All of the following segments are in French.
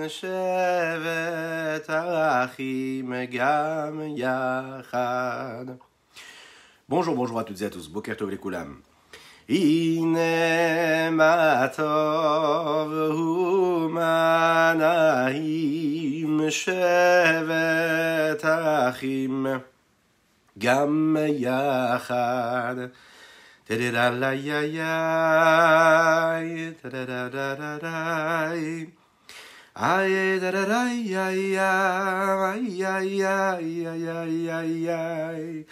shevet achim gam yachad. Bonjour à toutes et à tous. Boker tov lekulam. Ine matov hu manahim shevet achim gam yachad. Tadadadayayay, tadadadadayay, ay tadadadayayay,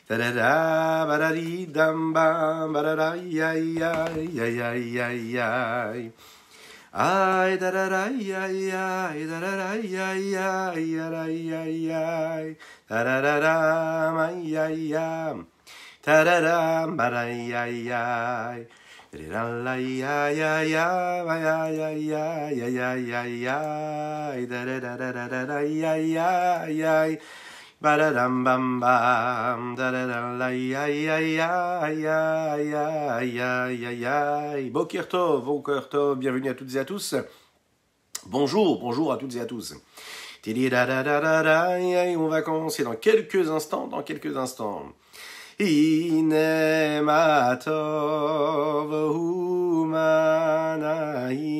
tadadabadadidambam, badadayayayayayayay, ay tadadayayay, tadadayayayayayay, tadadadamayayam. Ta-da-dam, ba-da-yay-yay, da-da-da-la-yay-yay-yay-yay-yay-yay-yay, da-da-da-da-da-da-yay-yay-yay, ba-da-dam-bam-bam, da-da-da-la-yay-yay-yay-yay-yay-yay. Boker tov, bienvenue à toutes et à tous. Bonjour à toutes et à tous. On va commencer dans quelques instants. Ine matov hu manahim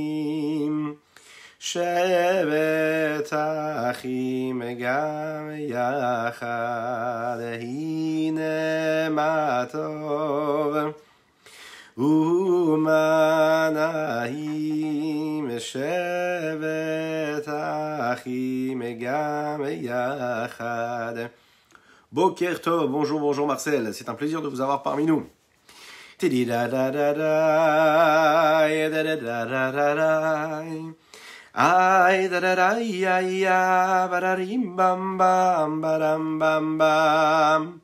shevet achim gam yachad. Ine matov hu manahim shevet achim gam yachad. Boker tov, bonjour Marcel, c'est un plaisir de vous avoir parmi nous. Ay da-da-da-ya-ya, ba-da-rim-bam-bam, ba-dam-bam-bam.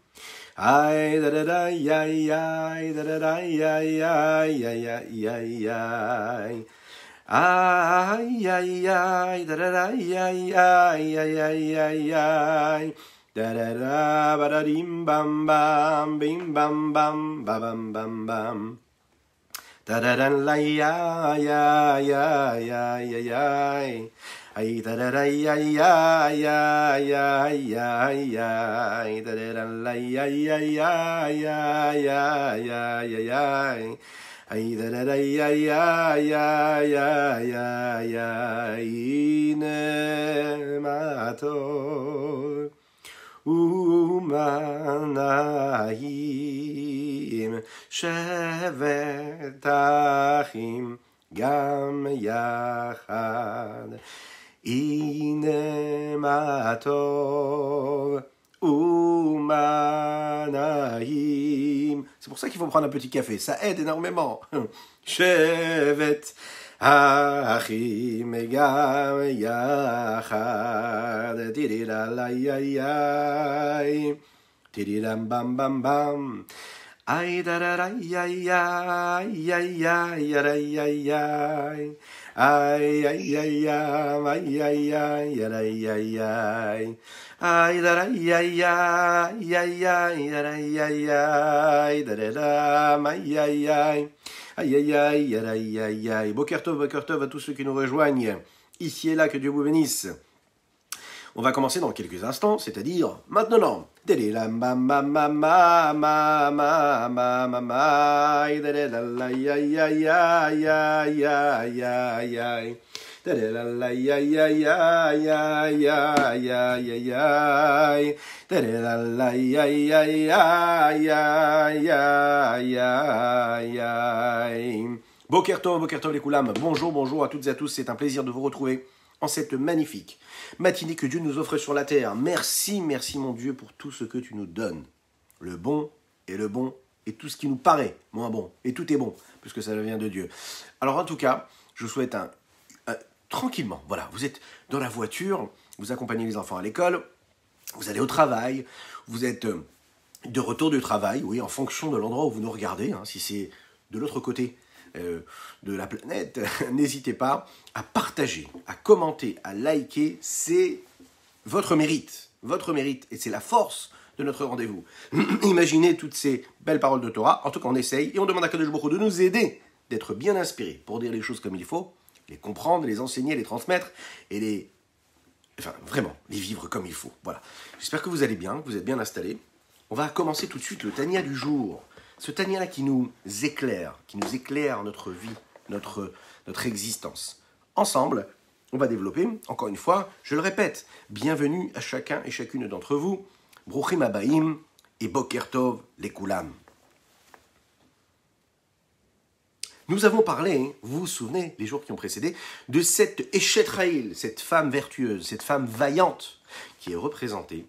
Ay da-da-da-ya-ya, da-da-da-ya-ya-ya-ya-ya. Ay da-da-da-ya-ya-ya-ya-ya-ya. Da-da-da, ba-da-dim-bam-bam, bim-bam-bam, ba-bam-bam-bam. Da-da-da-la-ya-ya-ya-ya-ya-ya. Ay, da-da-da-ya-ya-ya-ya-ya-ya. Da-da-da-la-ya-ya-ya-ya-ya-ya-ya. Ay, da-da-da-ya-ya-ya-ya-ya-ya. Ine matov umanahim shevet achim gam yachad. Ine matov umanahim. C'est pour ça qu'il faut prendre un petit café, ça aide énormément. Shevet achim gam yachad. Tirilalayayay, tirilam bam bam bam. Ay dararayayayayayayayay. Ay ay ay ay ay ay ay ay ay. Ay darayayayayayayayay, dararam ayayay. Aïe aïe aïe aïe aïe aïe. Boker tov à tous ceux qui nous rejoignent ici et là, que Dieu vous bénisse. On va commencer dans quelques instants, c'est-à-dire maintenant. Boker tov les koulam. Bonjour à toutes et à tous, c'est un plaisir de vous retrouver en cette magnifique matinée que Dieu nous offre sur la terre. Merci mon Dieu pour tout ce que tu nous donnes. Le bon et tout ce qui nous paraît moins bon. Et tout est bon, puisque ça vient de Dieu. Alors en tout cas, je vous souhaite tranquillement, voilà, vous êtes dans la voiture, vous accompagnez les enfants à l'école, vous allez au travail, vous êtes de retour du travail, oui, en fonction de l'endroit où vous nous regardez, hein, si c'est de l'autre côté de la planète, n'hésitez pas à partager, à commenter, à liker, c'est votre mérite, et c'est la force de notre rendez-vous. Imaginez toutes ces belles paroles de Torah, en tout cas on essaye, et on demande à Kadosh Baruch Hu de nous aider, d'être bien inspirés pour dire les choses comme il faut, les comprendre, les enseigner, les transmettre et vraiment, les vivre comme il faut. Voilà. J'espère que vous allez bien, que vous êtes bien installés. On va commencer tout de suite le Tania du jour. Ce Tania-là qui nous éclaire notre vie, notre existence. Ensemble, on va développer, encore une fois, je le répète, bienvenue à chacun et chacune d'entre vous. Bruchim Abaim et Boker Tov Lekulam. Nous avons parlé, vous vous souvenez, les jours qui ont précédé, de cette Eshet Raïl, cette femme vertueuse, cette femme vaillante, qui est représentée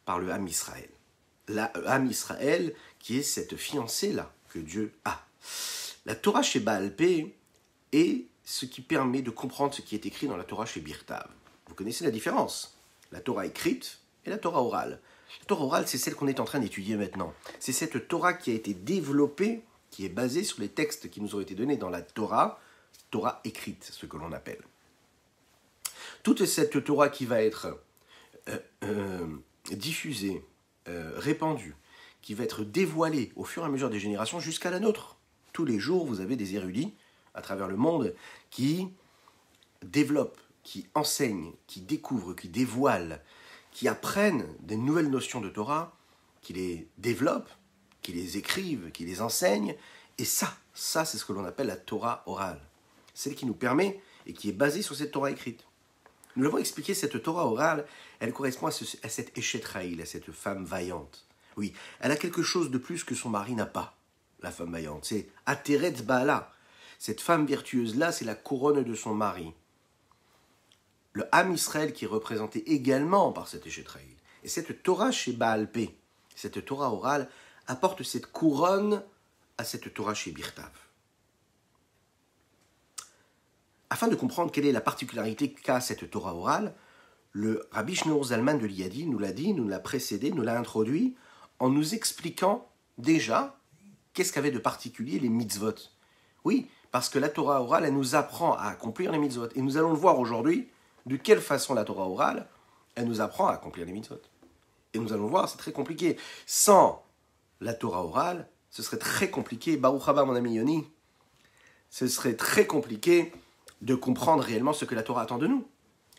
par le Ham Israël. La Ham Israël, qui est cette fiancée-là que Dieu a. La Torah chez Baal Pé est ce qui permet de comprendre ce qui est écrit dans la Torah chez Birtav. Vous connaissez la différence, la Torah écrite et la Torah orale. La Torah orale, c'est celle qu'on est en train d'étudier maintenant. C'est cette Torah qui a été développée, qui est basée sur les textes qui nous ont été donnés dans la Torah écrite, ce que l'on appelle. Toute cette Torah qui va être diffusée, répandue, qui va être dévoilée au fur et à mesure des générations jusqu'à la nôtre. Tous les jours, vous avez des érudits à travers le monde qui développent, qui enseignent, qui découvrent, qui dévoilent, qui apprennent des nouvelles notions de Torah, qui les développent, qui les écrivent, qui les enseignent. Et ça c'est ce que l'on appelle la Torah orale. Celle qui nous permet et qui est basée sur cette Torah écrite. Nous l'avons expliqué, cette Torah orale, elle correspond à cette Eshet Raïl, à cette femme vaillante. Oui, elle a quelque chose de plus que son mari n'a pas, la femme vaillante. C'est Ateret Baala. Cette femme vertueuse-là, c'est la couronne de son mari. Le Ham Israël qui est représenté également par cette Eshet Raïl. Et cette Torah chez Baal Pé, cette Torah orale, apporte cette couronne à cette Torah chez Birtav. Afin de comprendre quelle est la particularité qu'a cette Torah orale, le Rabbi Shneur Zalman de Liadi nous l'a dit, nous l'a précédé, nous l'a introduit en nous expliquant déjà qu'est-ce qu'avait de particulier les mitzvot. Oui, parce que la Torah orale, elle nous apprend à accomplir les mitzvot. Et nous allons le voir aujourd'hui, de quelle façon la Torah orale, elle nous apprend à accomplir les mitzvot. Et nous allons le voir, c'est très compliqué. Sans la Torah orale, ce serait très compliqué, Baruch haba mon ami Yoni, ce serait très compliqué de comprendre réellement ce que la Torah attend de nous.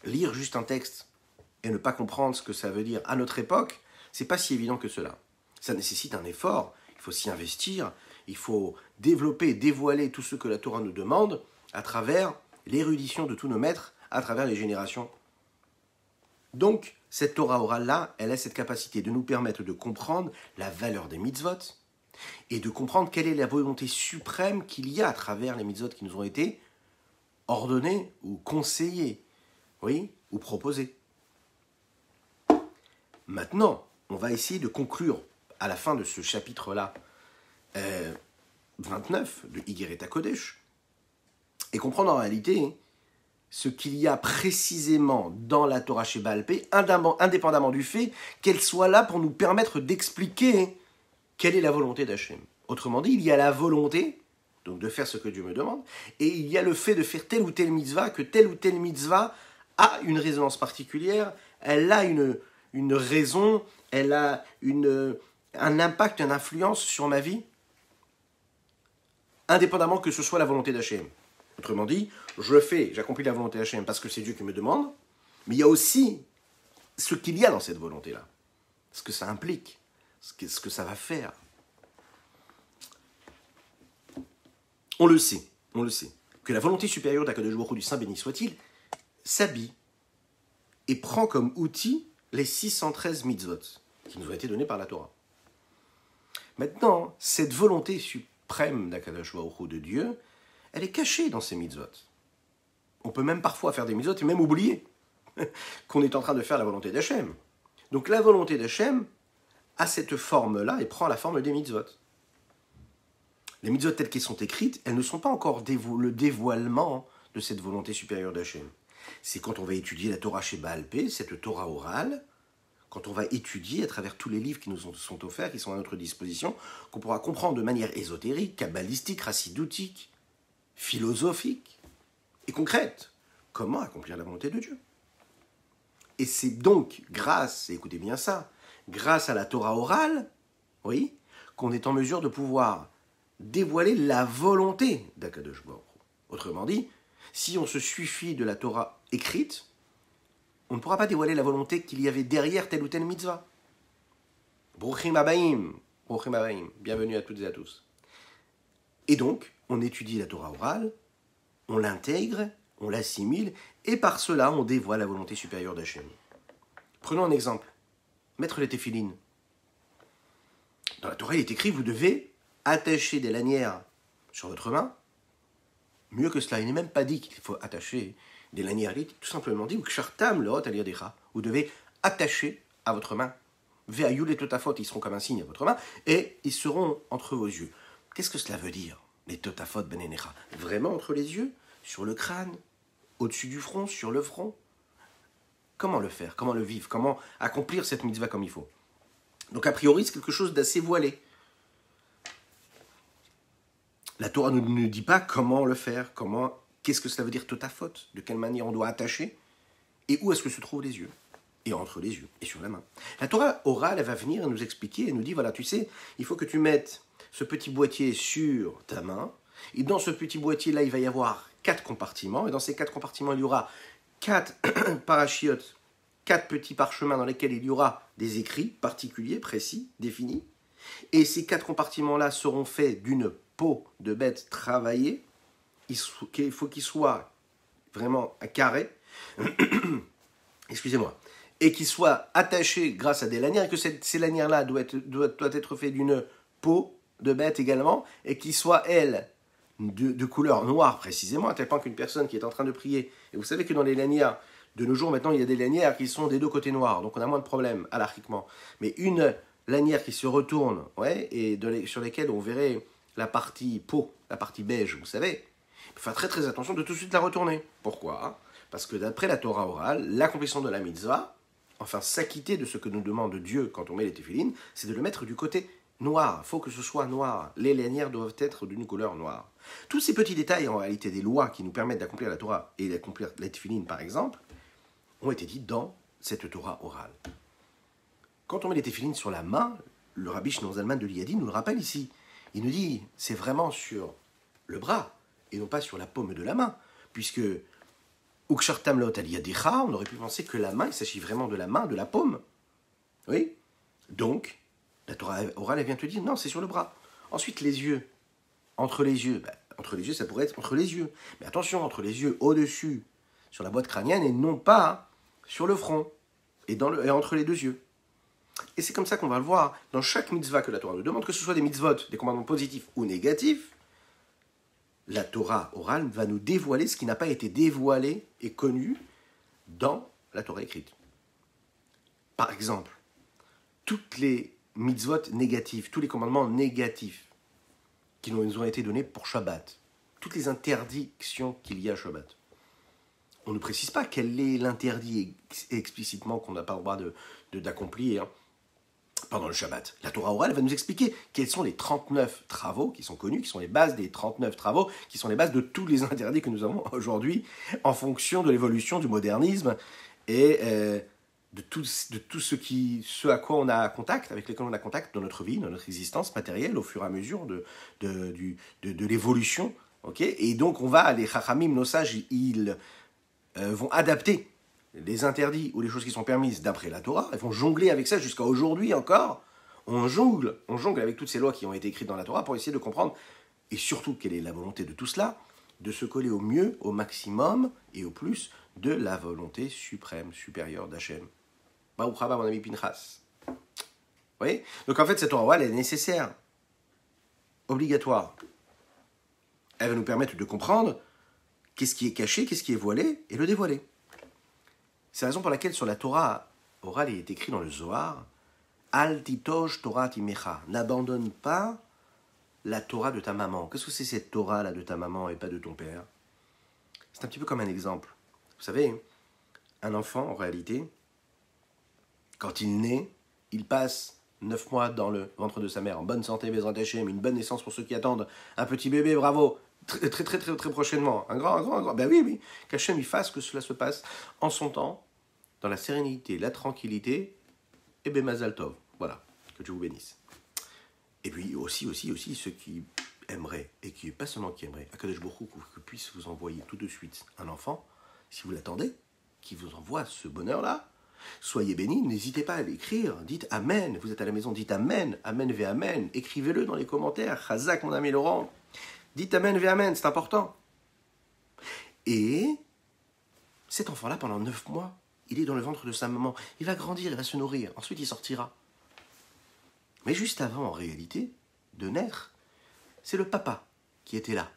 Lire juste un texte et ne pas comprendre ce que ça veut dire à notre époque, c'est pas si évident que cela. Ça nécessite un effort, il faut s'y investir, il faut développer, dévoiler tout ce que la Torah nous demande à travers l'érudition de tous nos maîtres, à travers les générations. Donc, cette Torah orale-là, elle a cette capacité de nous permettre de comprendre la valeur des mitzvot et de comprendre quelle est la volonté suprême qu'il y a à travers les mitzvot qui nous ont été ordonnées ou conseillées, oui, ou proposées. Maintenant, on va essayer de conclure à la fin de ce chapitre-là, 29 de Igeret HaKodesh, et comprendre en réalité ce qu'il y a précisément dans la Torah chez Baal Pé, indépendamment du fait qu'elle soit là pour nous permettre d'expliquer quelle est la volonté d'Hachem. Autrement dit, il y a la volonté, donc de faire ce que Dieu me demande, et il y a le fait de faire telle ou telle mitzvah, que telle ou telle mitzvah a une résonance particulière, elle a une raison, elle a un impact, une influence sur ma vie, indépendamment que ce soit la volonté d'Hachem. Autrement dit, j'accomplis la volonté d'Hachem parce que c'est Dieu qui me demande, mais il y a aussi ce qu'il y a dans cette volonté-là, ce que ça implique, ce que ça va faire. On le sait, que la volonté supérieure d'Akadosh Baruch Hu, du Saint béni soit-il, s'habille et prend comme outil les 613 mitzvot qui nous ont été donnés par la Torah. Maintenant, cette volonté suprême d'Akadosh Baruch Hu, de Dieu, elle est cachée dans ces mitzvot. On peut même parfois faire des mitzvot et même oublier qu'on est en train de faire la volonté d'Hachem. Donc la volonté d'Hachem a cette forme-là et prend la forme des mitzvot. Les mitzvot telles qu'elles sont écrites, elles ne sont pas encore le dévoilement de cette volonté supérieure d'Hachem. C'est quand on va étudier la Torah chez Baal Pé, cette Torah orale, quand on va étudier à travers tous les livres qui nous sont offerts, qui sont à notre disposition, qu'on pourra comprendre de manière ésotérique, kabbalistique, rassidoutique, philosophique et concrète comment accomplir la volonté de Dieu. Et c'est donc grâce, et écoutez bien ça, grâce à la Torah orale, oui, qu'on est en mesure de pouvoir dévoiler la volonté d'Akadosh Baruch Hu. Autrement dit, Si on se suffit de la Torah écrite, on ne pourra pas dévoiler la volonté qu'il y avait derrière telle ou telle mitzvah. Bruchim Abaim, bienvenue à toutes et à tous. Et donc, on étudie la Torah orale, on l'intègre, on l'assimile, et par cela, on dévoile la volonté supérieure d'Hachem. Prenons un exemple. Mettre les téphilines. Dans la Torah, il est écrit, vous devez attacher des lanières sur votre main. Mieux que cela, il n'est même pas dit qu'il faut attacher des lanières. Il est tout simplement dit, vous devez attacher à votre main. Ve'ayul et totafot, ils seront comme un signe à votre main, et ils seront entre vos yeux. Qu'est-ce que cela veut dire, les totafot benenecha? Vraiment entre les yeux? Sur le crâne? Au-dessus du front? Sur le front? Comment le faire? Comment le vivre? Comment accomplir cette mitzvah comme il faut? Donc a priori, c'est quelque chose d'assez voilé. La Torah ne nous dit pas comment le faire, qu'est-ce que cela veut dire totafot, de quelle manière on doit attacher, et où est-ce que se trouvent les yeux, et entre les yeux, et sur la main. La Torah orale, elle va venir et nous expliquer, et nous dit, voilà, tu sais, il faut que tu mettes ce petit boîtier sur ta main, et dans ce petit boîtier-là, il va y avoir 4 compartiments, et dans ces 4 compartiments, il y aura 4 parachiotes, 4 petits parchemins dans lesquels il y aura des écrits particuliers, précis, définis, et ces 4 compartiments-là seront faits d'une peau de bête travaillée. Il faut qu'il soit vraiment à carré, excusez-moi, et qu'il soit attaché grâce à des lanières, et que ces lanières-là doivent être faites d'une peau de bête également, et qui soit, elle, de couleur noire précisément, à tel point qu'une personne qui est en train de prier, et vous savez que dans les lanières, de nos jours maintenant, il y a des lanières qui sont des deux côtés noirs, donc on a moins de problèmes, halakhiquement. Mais une lanière qui se retourne, et sur lesquelles on verrait la partie peau, la partie beige, vous savez, il faut faire très très attention de tout de suite la retourner. Pourquoi? Parce que d'après la Torah orale, l'accomplissement de la mitzvah, enfin s'acquitter de ce que nous demande Dieu quand on met les téphilines, c'est de le mettre du côté noir. Il faut que ce soit noir. Les lanières doivent être d'une couleur noire. Tous ces petits détails, en réalité, des lois qui nous permettent d'accomplir la Torah et d'accomplir les téphilines, par exemple, ont été dit dans cette Torah orale. Quand on met les téphilines sur la main, le Rabbi Shneur Zalman de Liadi nous le rappelle ici. Il nous dit, c'est vraiment sur le bras, et non pas sur la paume de la main, puisque Ukshartam Lot Aliyadecha, on aurait pu penser que la main, il s'agit vraiment de la main, de la paume. Oui. Donc, la Torah orale, elle vient te dire, non, c'est sur le bras. Ensuite, les yeux. Entre les yeux, ça pourrait être entre les yeux. Mais attention, entre les yeux, au-dessus, sur la boîte crânienne, et non pas sur le front, et entre les deux yeux. Et c'est comme ça qu'on va le voir dans chaque mitzvah que la Torah nous demande, que ce soit des mitzvot, des commandements positifs ou négatifs, la Torah orale va nous dévoiler ce qui n'a pas été dévoilé et connu dans la Torah écrite. Par exemple, toutes les mitzvot négatives, tous les commandements négatifs qui nous ont été donnés pour Shabbat, toutes les interdictions qu'il y a à Shabbat. On ne précise pas quel est l'interdit explicitement qu'on n'a pas le droit d'accomplir pendant le Shabbat. La Torah orale va nous expliquer quels sont les 39 travaux qui sont connus, qui sont les bases des 39 travaux, qui sont les bases de tous les interdits que nous avons aujourd'hui en fonction de l'évolution du modernisme et de tout ce à quoi on a contact, avec lesquels on a contact dans notre vie, dans notre existence matérielle au fur et à mesure de l'évolution. Okay, et donc les Chachamim, nos sages, ils vont adapter les interdits ou les choses qui sont permises d'après la Torah, ils vont jongler avec ça jusqu'à aujourd'hui encore. On jongle avec toutes ces lois qui ont été écrites dans la Torah pour essayer de comprendre, et surtout quelle est la volonté de tout cela, de se coller au mieux, au maximum et au plus de la volonté suprême, supérieure d'Hachem. Baruch haba, mon ami Pinchas. Vous voyez? Donc en fait, cette Torah, elle est nécessaire, obligatoire. Elle va nous permettre de comprendre qu'est-ce qui est caché, qu'est-ce qui est voilé, et le dévoiler. C'est la raison pour laquelle sur la Torah orale, il est écrit dans le Zohar, Al titosh Torah timecha, n'abandonne pas la Torah de ta maman. Qu'est-ce que c'est cette Torah-là de ta maman et pas de ton père? C'est un petit peu comme un exemple. Vous savez, un enfant, en réalité, quand il naît, il passe 9 mois dans le ventre de sa mère, en bonne santé, Bezrat Hashem, une bonne naissance pour ceux qui attendent, un petit bébé, bravo, très prochainement, un grand, ben oui, qu'Hachem il fasse que cela se passe en son temps, dans la sérénité, la tranquillité, et ben Mazal Tov, voilà, que Dieu vous bénisse. Et puis aussi, ceux qui aimerait, et qui pas seulement qui aimerait, Akadosh Baruch Hu, que puisse vous envoyer tout de suite un enfant, si vous l'attendez, qui vous envoie ce bonheur-là, soyez bénis, n'hésitez pas à l'écrire, dites Amen, vous êtes à la maison, dites Amen, Amen ve Amen, écrivez-le dans les commentaires, Chazak mon ami Laurent, dites Amen ve Amen, c'est important. Et cet enfant-là, pendant 9 mois, il est dans le ventre de sa maman, il va grandir, il va se nourrir, ensuite il sortira. Mais juste avant, en réalité, de naître, c'est le papa qui était là.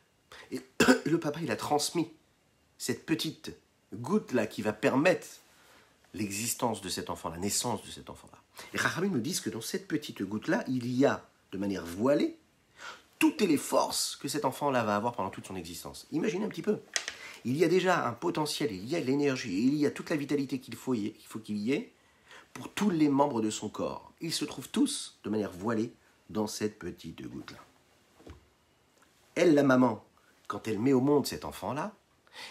Et le papa, il a transmis cette petite goutte-là qui va permettre l'existence de cet enfant, la naissance de cet enfant-là. Et Chachamim nous disent que dans cette petite goutte-là, il y a, de manière voilée, toutes les forces que cet enfant-là va avoir pendant toute son existence. Imaginez un petit peu. Il y a déjà un potentiel, il y a de l'énergie, il y a toute la vitalité qu'il faut qu'il y ait pour tous les membres de son corps. Ils se trouvent tous, de manière voilée, dans cette petite goutte-là. Elle, la maman, quand elle met au monde cet enfant-là,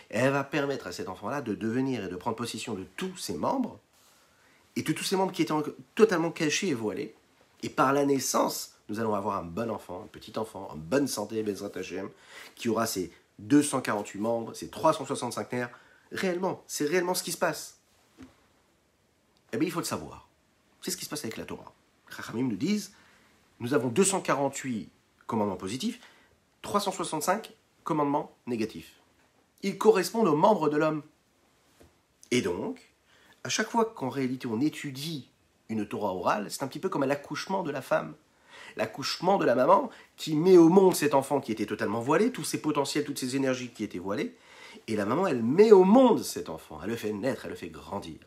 elle va permettre à cet enfant-là de devenir et de prendre possession de tous ses membres, et de tous ces membres qui étaient totalement cachés et voilés. Et par la naissance, nous allons avoir un bon enfant, un petit enfant, en bonne santé, Bezrat Hashem, qui aura ses 248 membres, ses 365 nerfs. Réellement, c'est réellement ce qui se passe. Eh bien, il faut le savoir. C'est ce qui se passe avec la Torah. Chachamim nous disent, nous avons 248 commandements positifs, 365 commandements négatifs. Ils correspondent aux membres de l'homme. Et donc, à chaque fois qu'en réalité on étudie une Torah orale, c'est un petit peu comme à l'accouchement de la femme. L'accouchement de la maman qui met au monde cet enfant qui était totalement voilé, tous ses potentiels, toutes ses énergies qui étaient voilées. Et la maman, elle met au monde cet enfant, elle le fait naître, elle le fait grandir.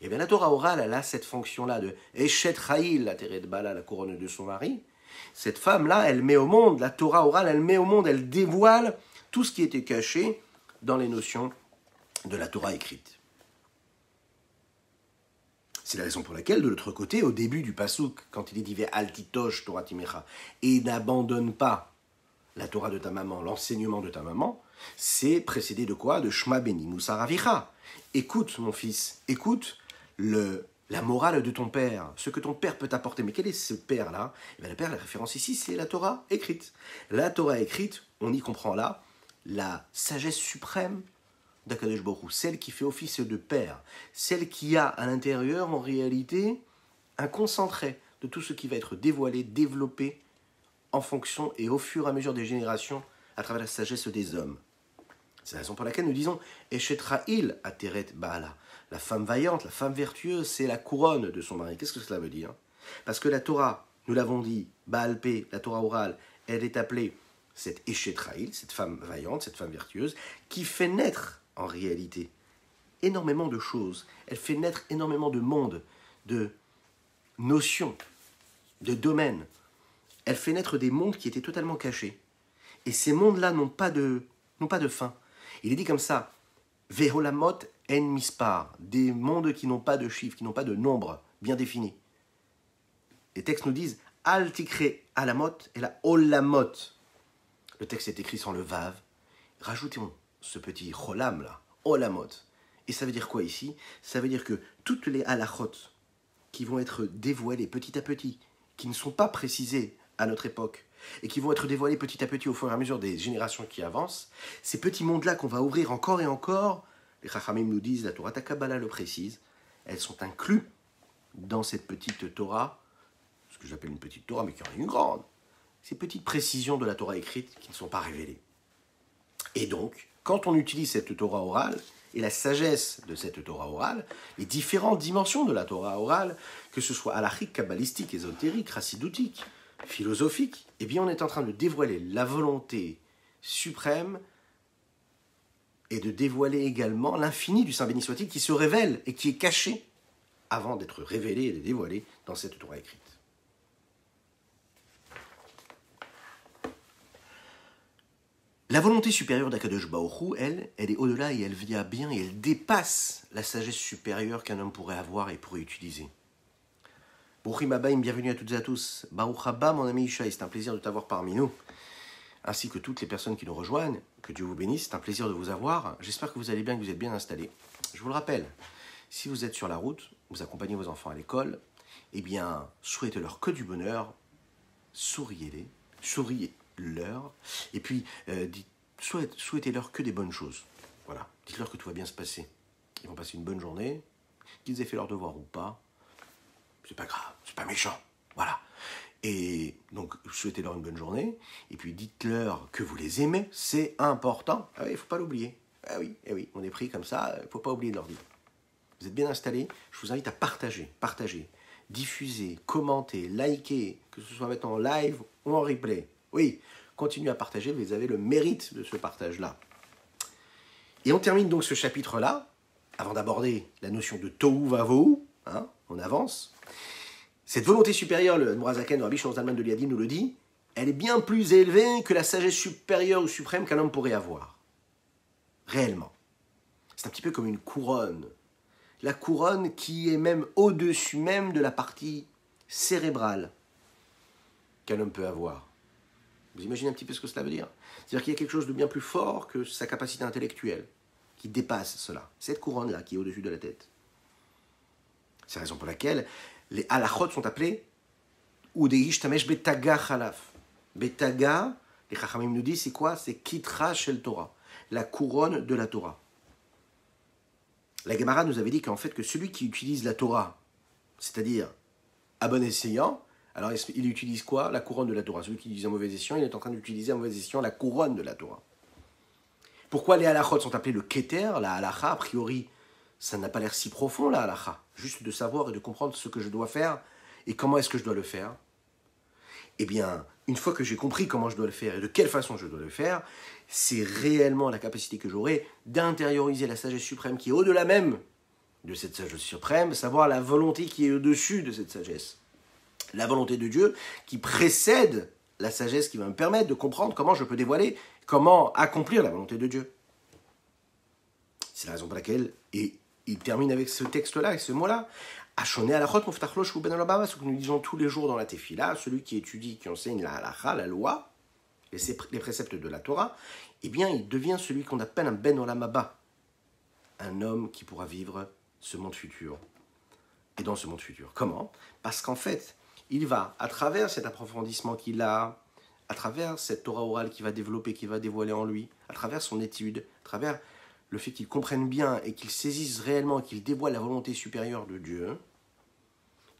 Et bien la Torah orale, elle a cette fonction-là de Eshet Chayil, la Teret Bala, la couronne de son mari. Cette femme-là, elle met au monde, la Torah orale, elle met au monde, elle dévoile tout ce qui était caché dans les notions de la Torah écrite. C'est la raison pour laquelle, de l'autre côté, au début du Passouk, quand il est dit « Al titosh Torah timecha » et n'abandonne pas la Torah de ta maman, l'enseignement de ta maman, c'est précédé de quoi? De Shma beni Moussar Avicha. Écoute, mon fils, écoute la morale de ton père, ce que ton père peut t'apporter. Mais quel est ce père-là? Eh bien, le père, la référence ici, c'est la Torah écrite. La Torah écrite, on y comprend là la sagesse suprême d'Akadosh Baruch Hu, celle qui fait office de père, celle qui a à l'intérieur, en réalité, un concentré de tout ce qui va être dévoilé, développé, en fonction et au fur et à mesure des générations, à travers la sagesse des hommes. C'est la raison pour laquelle nous disons « Eshet Chayil ateret Baala ». La femme vaillante, la femme vertueuse, c'est la couronne de son mari. Qu'est-ce que cela veut dire? Parce que la Torah, nous l'avons dit, Baal Pé, la Torah orale, elle est appelée cette Eshet Chayil, cette femme vaillante, cette femme vertueuse, qui fait naître, en réalité, énormément de choses. Elle fait naître énormément de mondes, de notions, de domaines. Elle fait naître des mondes qui étaient totalement cachés. Et ces mondes-là n'ont pas de fin. Il est dit comme ça, Veholamot en mispar, des mondes qui n'ont pas de chiffres, qui n'ont pas de nombre bien défini. Les textes nous disent Al tikre alamot et la olamot. Le texte est écrit sans le vav. Rajoutons ce petit cholam là, olamot. Et ça veut dire quoi ici? Ça veut dire que toutes les halachot qui vont être dévoilées petit à petit, qui ne sont pas précisées à notre époque, et qui vont être dévoilées petit à petit au fur et à mesure des générations qui avancent, ces petits mondes-là qu'on va ouvrir encore et encore, les Chachamim nous disent, la Torah Takabala le précise, elles sont incluses dans cette petite Torah, ce que j'appelle une petite Torah, mais qui en est une grande, ces petites précisions de la Torah écrite qui ne sont pas révélées. Et donc, quand on utilise cette Torah orale, et la sagesse de cette Torah orale, les différentes dimensions de la Torah orale, que ce soit halachique, kabbalistique, ésotérique, chassidoutique, philosophique, eh bien on est en train de dévoiler la volonté suprême et de dévoiler également l'infini du Saint béni soit-il qui se révèle et qui est caché avant d'être révélé et dévoilé dans cette Torah écrite. La volonté supérieure d'Akadosh Baruch Hu, elle est au-delà et elle vient bien et elle dépasse la sagesse supérieure qu'un homme pourrait avoir et pourrait utiliser. Baruchim Abayim, bienvenue à toutes et à tous. Baruch Haba, mon ami Ishaï, c'est un plaisir de t'avoir parmi nous, ainsi que toutes les personnes qui nous rejoignent. Que Dieu vous bénisse, c'est un plaisir de vous avoir. J'espère que vous allez bien, que vous êtes bien installés. Je vous le rappelle, si vous êtes sur la route, vous accompagnez vos enfants à l'école, eh bien, souhaitez-leur que du bonheur, souriez-les, souriez dites-leur. Et puis, souhaitez-leur que des bonnes choses. Voilà, dites-leur que tout va bien se passer. Ils vont passer une bonne journée, qu'ils aient fait leur devoir ou pas. C'est pas grave, c'est pas méchant. Voilà. Et donc, souhaitez-leur une bonne journée. Et puis, dites-leur que vous les aimez. C'est important. Ah oui, il ne faut pas l'oublier. Ah oui, eh oui, on est pris comme ça. Il ne faut pas oublier de leur dire. Vous êtes bien installés. Je vous invite à partager, diffuser, commenter, liker, que ce soit maintenant en live ou en replay. Oui, continuez à partager. Vous avez le mérite de ce partage-là. Et on termine donc ce chapitre-là, avant d'aborder la notion de Tohu Vavohu, hein, on avance. Cette volonté supérieure, le Mourazaken, le Rabbi Shlomo Zalman de Liadi nous le dit, elle est bien plus élevée que la sagesse supérieure ou suprême qu'un homme pourrait avoir. Réellement. C'est un petit peu comme une couronne. La couronne qui est même au-dessus même de la partie cérébrale qu'un homme peut avoir. Vous imaginez un petit peu ce que cela veut dire? C'est-à-dire qu'il y a quelque chose de bien plus fort que sa capacité intellectuelle, qui dépasse cela. Cette couronne-là qui est au-dessus de la tête. C'est la raison pour laquelle les halachot sont appelés Udeish Tamesh Betaga Chalaf. Betaga, les Chachamim nous disent, c'est quoi? C'est Kitra Shel Torah, la couronne de la Torah. La Gemara nous avait dit qu'en fait, que celui qui utilise la Torah, c'est-à-dire à bon escient, alors il utilise quoi? La couronne de la Torah. Celui qui utilise un mauvais escient, il est en train d'utiliser un mauvais escient la couronne de la Torah. Pourquoi les halachot sont appelés le Keter, la halacha? A priori, ça n'a pas l'air si profond, la halacha. Juste de savoir et de comprendre ce que je dois faire et comment est-ce que je dois le faire. Eh bien, une fois que j'ai compris comment je dois le faire et de quelle façon je dois le faire, c'est réellement la capacité que j'aurai d'intérioriser la sagesse suprême qui est au-delà même de cette sagesse suprême, savoir la volonté qui est au-dessus de cette sagesse. La volonté de Dieu qui précède la sagesse qui va me permettre de comprendre comment je peux dévoiler, comment accomplir la volonté de Dieu. C'est la raison pour laquelle, et il termine avec ce texte-là, avec ce mot-là, Ashoné alachot muftachlo shu ben olababa, ce que nous disons tous les jours dans la tefila, celui qui étudie, qui enseigne la halacha, la loi, les préceptes de la Torah, eh bien, il devient celui qu'on appelle un ben olamaba, un homme qui pourra vivre ce monde futur. Et dans ce monde futur. Comment? Parce qu'en fait, il va, à travers cet approfondissement qu'il a, à travers cette Torah orale qu'il va développer, qu'il va dévoiler en lui, à travers son étude, à travers le fait qu'il comprenne bien et qu'il saisisse réellement, qu'il dévoile la volonté supérieure de Dieu,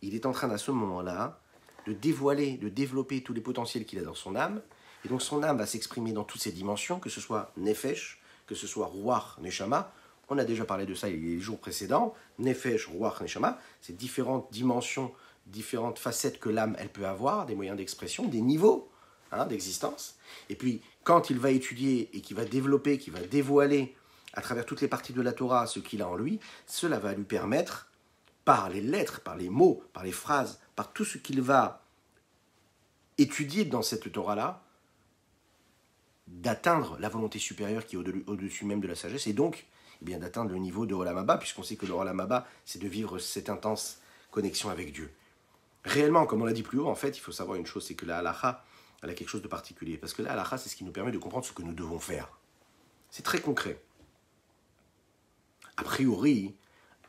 il est en train à ce moment-là de dévoiler, de développer tous les potentiels qu'il a dans son âme, et donc son âme va s'exprimer dans toutes ses dimensions, que ce soit Nefesh, que ce soit Ruach, Neshama. On a déjà parlé de ça les jours précédents. Nefesh, Ruach, Neshama, c'est différentes dimensions, différentes facettes que l'âme elle peut avoir, des moyens d'expression, des niveaux d'existence. Et puis, quand il va étudier et qu'il va développer, qu'il va dévoiler à travers toutes les parties de la Torah ce qu'il a en lui, cela va lui permettre, par les lettres, par les mots, par les phrases, par tout ce qu'il va étudier dans cette Torah-là, d'atteindre la volonté supérieure qui est au-dessus même de la sagesse, et donc eh bien, d'atteindre le niveau de Olam Haba, puisqu'on sait que le Olam Haba, c'est de vivre cette intense connexion avec Dieu. Réellement, comme on l'a dit plus haut, en fait, il faut savoir une chose, c'est que la halacha, elle a quelque chose de particulier, parce que la halacha, c'est ce qui nous permet de comprendre ce que nous devons faire. C'est très concret. A priori,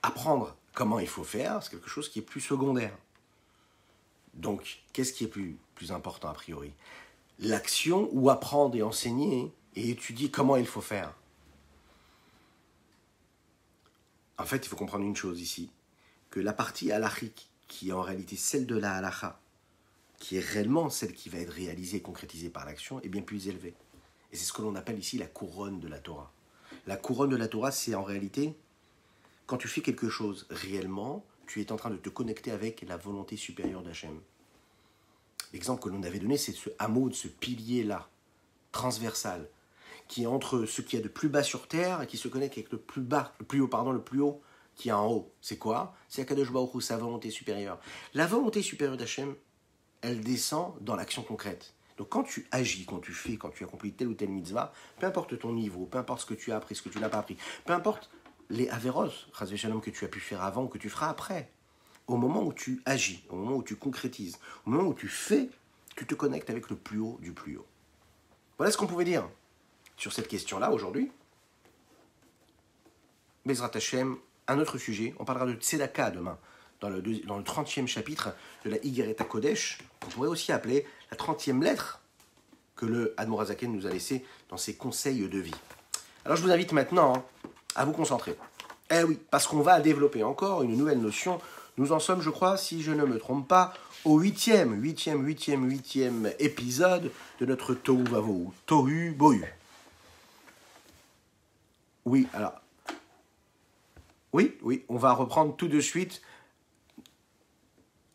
apprendre comment il faut faire, c'est quelque chose qui est plus secondaire. Donc, qu'est-ce qui est plus important a priori? L'action ou apprendre et enseigner et étudier comment il faut faire. En fait, il faut comprendre une chose ici, que la partie halachique, qui est en réalité celle de la halacha, qui est réellement celle qui va être réalisée et concrétisée par l'action, est bien plus élevée. Et c'est ce que l'on appelle ici la couronne de la Torah. La couronne de la Torah, c'est en réalité, quand tu fais quelque chose réellement, tu es en train de te connecter avec la volonté supérieure d'Hachem. L'exemple que l'on avait donné, c'est ce hameau, ce pilier-là, transversal, qui est entre ce qu'il y a de plus bas sur terre et qui se connecte avec le plus haut qui est en haut. C'est quoi? C'est Akadosh Baruch Hu, sa volonté supérieure. La volonté supérieure d'Hachem, elle descend dans l'action concrète. Donc quand tu agis, quand tu fais, quand tu accomplis telle ou telle mitzvah, peu importe ton niveau, peu importe ce que tu as appris, ce que tu n'as pas appris, peu importe les avéros, chas v'shalom, que tu as pu faire avant ou que tu feras après, au moment où tu agis, au moment où tu concrétises, au moment où tu fais, tu te connectes avec le plus haut du plus haut. Voilà ce qu'on pouvait dire sur cette question-là aujourd'hui. Bezrat Hashem, un autre sujet, on parlera de Tzedaka demain, dans le 30e chapitre de la Igeret HaKodesh, qu'on pourrait aussi appeler la 30e lettre que le Admor HaZaken nous a laissé dans ses conseils de vie. Alors je vous invite maintenant à vous concentrer. Eh oui, parce qu'on va développer encore une nouvelle notion. Nous en sommes, je crois, si je ne me trompe pas, au huitième épisode de notre Tohu Vavohu, Tohu Bohu. Oui, alors, oui, on va reprendre tout de suite.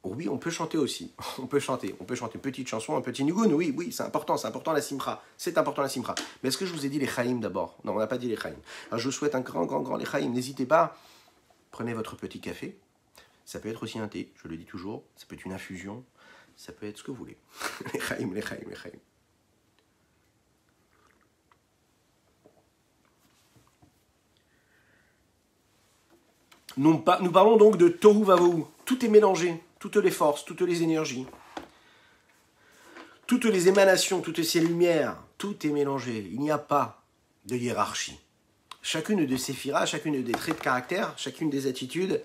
Oui, on peut chanter aussi. On peut chanter une petite chanson, un petit nigoun. Oui, c'est important la simcha. C'est important la simcha. Mais est-ce que je vous ai dit les chaim d'abord? Non, on n'a pas dit les chaim. Alors je vous souhaite un grand les chaim. N'hésitez pas, prenez votre petit café. Ça peut être aussi un thé, je le dis toujours. Ça peut être une infusion. Ça peut être ce que vous voulez. Les chaim. Nous parlons donc de Tohu Vavohu. Tout est mélangé. Toutes les forces, toutes les énergies, toutes les émanations, toutes ces lumières, tout est mélangé. Il n'y a pas de hiérarchie. Chacune de ces firas, chacune des traits de caractère, chacune des attitudes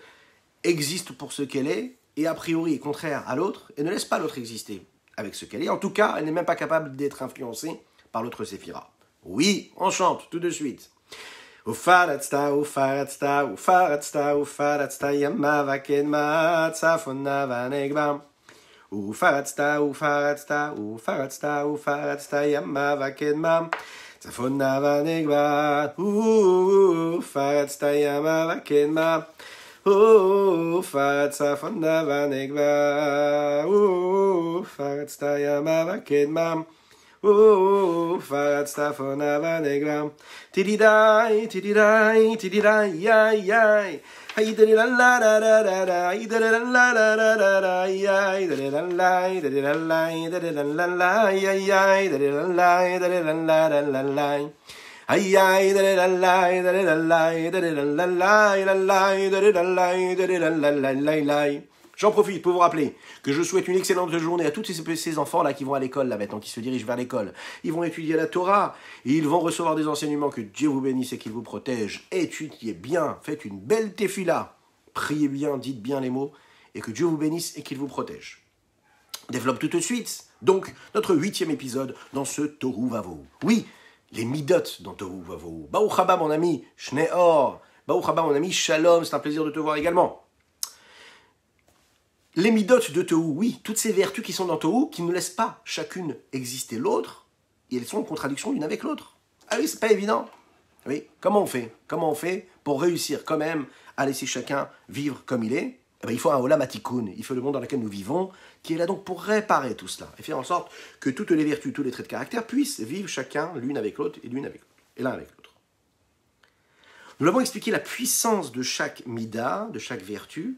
existe pour ce qu'elle est et a priori est contraire à l'autre et ne laisse pas l'autre exister avec ce qu'elle est. En tout cas, elle n'est même pas capable d'être influencée par l'autre séphira. Oui, on chante tout de suite. Ufaratsta, yamava kenma, tsafona vanegba. Ufaratsta, yamava kenma, tsafona vanegba. Ufaratsta, yamava kenma. Ufaratsta, fona vanegba. Ufaratsta, yamava kenma. Faratsta fona vanegram. Tididai, yai, yai. Idalala, idalala, yai, idalala, yai, idalala. J'en profite pour vous rappeler que je souhaite une excellente journée à tous ces enfants-là qui vont à l'école, là maintenant, qui se dirigent vers l'école. Ils vont étudier la Torah, et ils vont recevoir des enseignements. Que Dieu vous bénisse et qu'il vous protège. Étudiez bien, faites une belle tefila. Priez bien, dites bien les mots, et que Dieu vous bénisse et qu'il vous protège. Développe tout de suite, donc, notre 8e épisode dans ce Tohu Vavohu. Oui, les midot dans Tohu Vavohu. Baruch haba mon ami, Shneor. Baruch haba mon ami, Shalom, c'est un plaisir de te voir également. Les midot de Tohu, oui, toutes ces vertus qui sont dans Tohu, qui ne laissent pas chacune exister l'autre, et elles sont en contradiction l'une avec l'autre. Ah oui, c'est pas évident. Oui, comment on fait pour réussir quand même à laisser chacun vivre comme il est? Eh bien, il faut un Olam HaTikun, il faut le monde dans lequel nous vivons, qui est là donc pour réparer tout cela, et faire en sorte que toutes les vertus, tous les traits de caractère puissent vivre chacun l'une avec l'autre, et l'une avec l'autre, et l'un avec l'autre. Nous l'avons expliqué, la puissance de chaque mida, de chaque vertu,